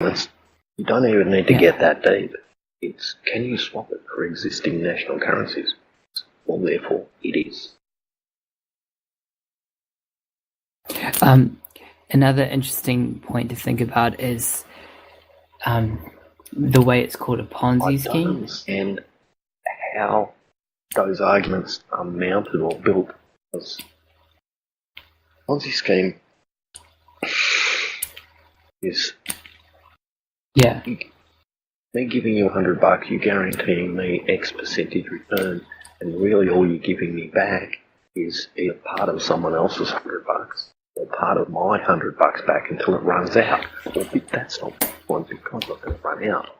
You don't even need to get that deep. It's, can you swap it for existing national currencies? Well, therefore, it is. Another interesting point to think about is the way it's called a Ponzi scheme. I don't understand how those arguments are mounted or built. Because Ponzi scheme is me giving you $100, you guaranteeing me X percentage return, and really all you're giving me back is either part of someone else's $100 or part of my $100 back until it runs out. Well, that's not one because it's not going to run out.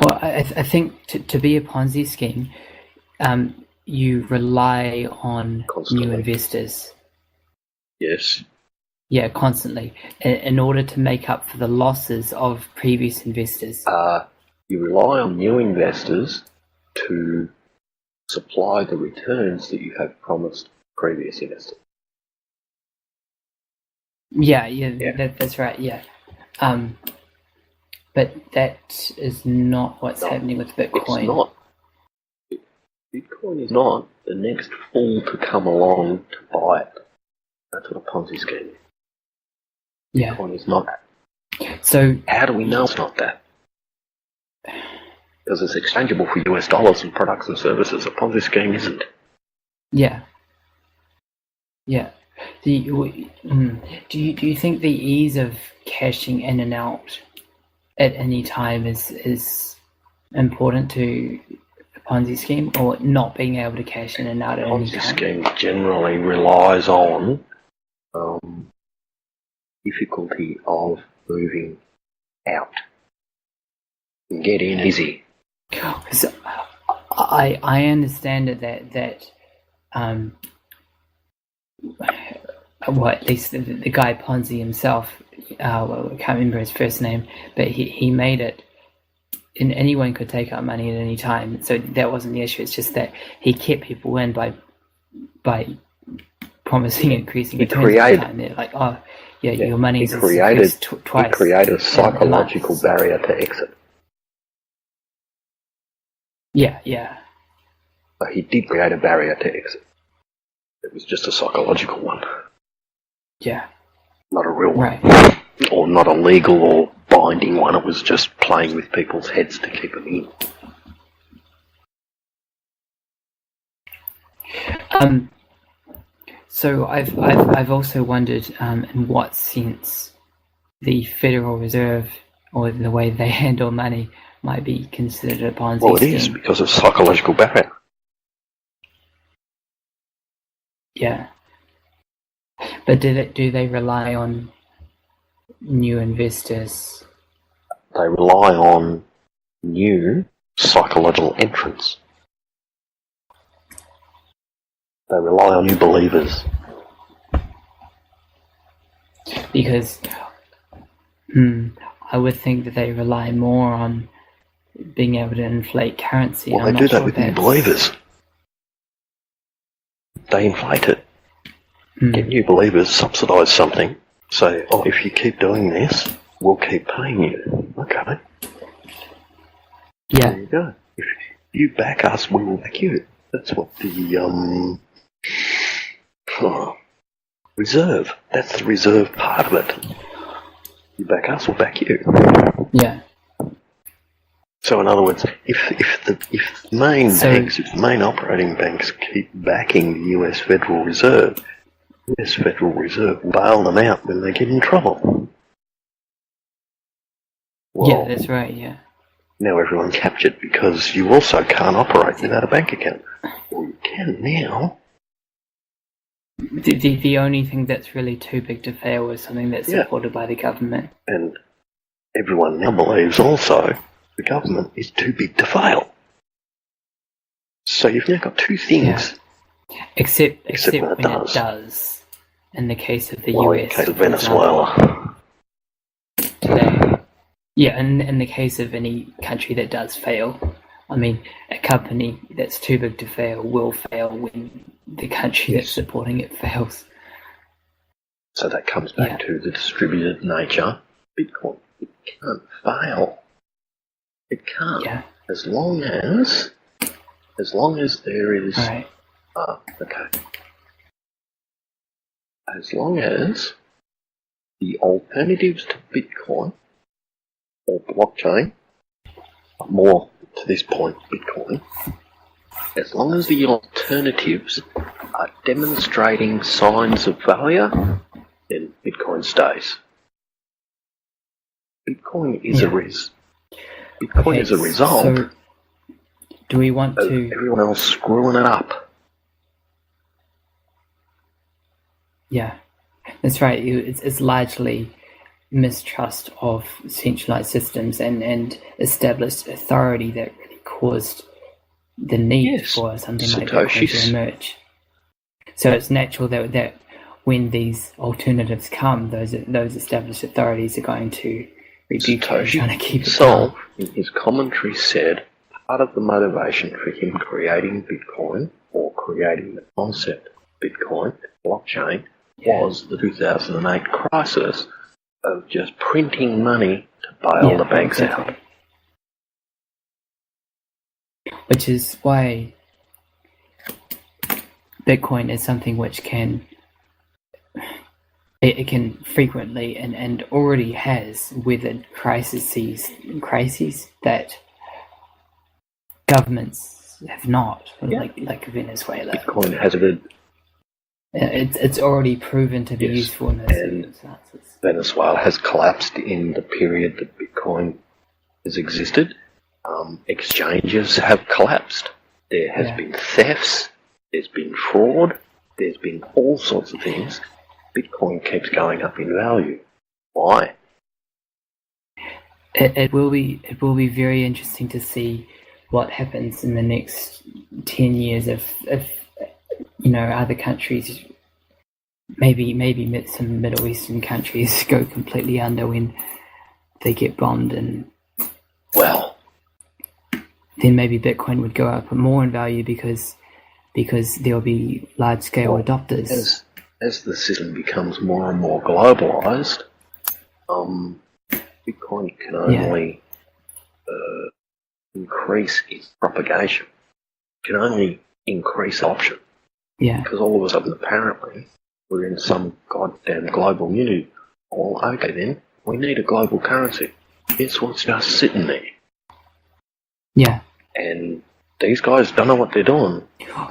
Well, I think to be a Ponzi scheme, you rely on Constantly. new investors. Yes. Yeah, constantly, in order to make up for the losses of previous investors. You rely on new investors to supply the returns that you have promised previous investors. Yeah. That's right, yeah. But that is not what's happening with Bitcoin. It's not. Bitcoin is not the next fool to come along to buy it. That's what a Ponzi scheme is. Yeah. Bitcoin is not that. So how do we know it's not that? Because it's exchangeable for US dollars and products and services. A Ponzi scheme isn't. Yeah. Do you think the ease of cashing in and out at any time is important to a Ponzi scheme, or not being able to cash in and out at any time? Ponzi scheme generally relies on difficulty of moving out. You get in easy. So, I understand that well, at least the guy Ponzi himself, I can't remember his first name, but he made it, and anyone could take out money at any time. So that wasn't the issue. It's just that he kept people in by promising increasing returns every time. They're like, your money's twice. He created a psychological barrier to exit. Yeah. But he did create a barrier to exit. It was just a psychological one. Yeah. Not a real one. Right. Or not a legal or binding one. It was just playing with people's heads to keep them in. So I've also wondered in what sense the Federal Reserve, or the way they handle money, might be considered a Ponzi scheme. Well, it is, because of psychological barrier. Yeah. But do they rely on new investors? They rely on new psychological entrants. They rely on new believers. Because I would think that they rely more on being able to inflate currency. Well, they do that with new believers. They inflate it. Get new believers, subsidise something, say, if you keep doing this, we'll keep paying you. Okay. Yeah. There you go. If you back us, we will back you. That's what the reserve. That's the reserve part of it. You back us, we'll back you. Yeah. So in other words, if the main operating banks keep backing the US Federal Reserve, the US Federal Reserve will bail them out when they get in trouble. Well, yeah, that's right, yeah. Now everyone's captured because you also can't operate without a bank account. Well, you can now. The only thing that's really too big to fail is something that's supported by the government. And everyone now believes also the government is too big to fail. So you've now got two things. Yeah. Except when it does. In the case of the US. In the case of Venezuela. Today. Yeah, in the case of any country that does fail. I mean, a company that's too big to fail will fail when the country that's supporting it fails. So that comes back to the distributed nature of Bitcoin. it can't fail. It can't. Yeah. As long as there is, Right. okay. As long as the alternatives to Bitcoin or blockchain, more to this point, Bitcoin, as long as the alternatives are demonstrating signs of failure, then Bitcoin stays. Bitcoin is a Bitcoin is a result So do we want of to? everyone else screwing it up. Yeah, that's right. It's largely mistrust of centralized systems and established authority that really caused the need for something like Bitcoin to emerge. So it's natural that when these alternatives come, those established authorities are going to rebuke it and trying to keep it down. In his commentary said part of the motivation for him creating Bitcoin or creating the concept of Bitcoin, blockchain, was the 2008 crisis of just printing money to bail the banks out. Which is why Bitcoin is something which can frequently and already has weathered crises that governments have not, like Venezuela. Bitcoin has a It's already proven to be useful in those circumstances. Venezuela has collapsed in the period that Bitcoin has existed. Exchanges have collapsed. There has been thefts. There's been fraud. There's been all sorts of things. Bitcoin keeps going up in value. Why? It will be very interesting to see what happens in the next 10 years if other countries, maybe some Middle Eastern countries go completely under when they get bombed, and then maybe Bitcoin would go up more in value because there'll be large scale adopters. As the system becomes more and more globalized, Bitcoin can only increase its propagation. It can only increase option. Yeah. Because all of a sudden, apparently, we're in some goddamn global unity. Well, okay then, we need a global currency. Guess what's just sitting there? Yeah. And these guys don't know what they're doing.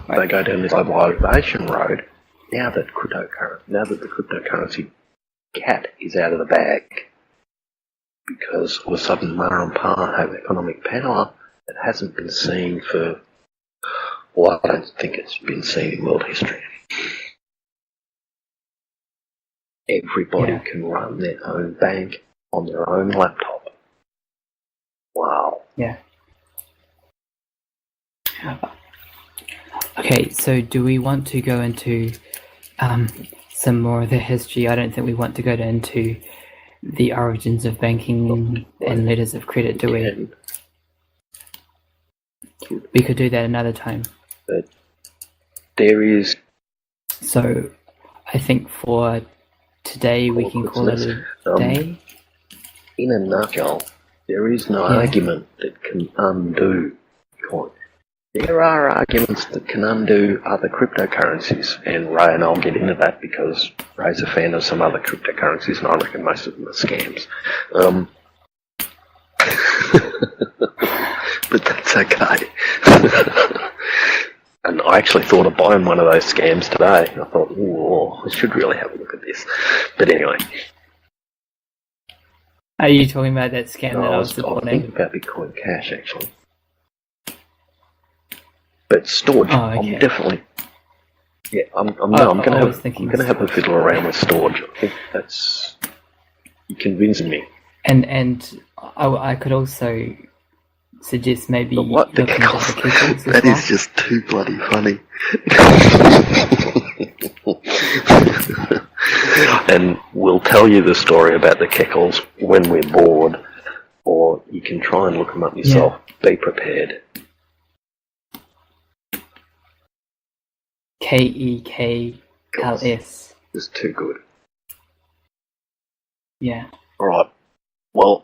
Right. They go down this globalization road. Now that the cryptocurrency cat is out of the bag, because all of a sudden Ma and Pa have economic power that hasn't been seen for, well, I don't think it's been seen in world history. Everybody can run their own bank on their own laptop. Wow. Yeah. Okay, so do we want to go into some more of the history? I don't think we want to go into the origins of banking and letters of credit, do we? We could do that another time. But there is... So, I think for today we can call it a day. In a nutshell, there is no argument that can undo Bitcoin. There are arguments that can undo other cryptocurrencies, and Ray and I'll get into that because Ray's a fan of some other cryptocurrencies, and I reckon most of them are scams. But that's okay. And I actually thought of buying one of those scams today. I thought, ooh, I should really have a look at this. But anyway. Are you talking about that scam that I was supporting? I was thinking about Bitcoin Cash, actually. But storage, I'm definitely... Yeah, I'm gonna have a fiddle around with storage. I think that's... You're convincing me. And I could also suggest maybe what? The Keckles that is just too bloody funny. And we'll tell you the story about the Keckles when we're bored, or you can try and look them up yourself. Yeah. Be prepared. Keckls. It's too good. Yeah. Alright. Well,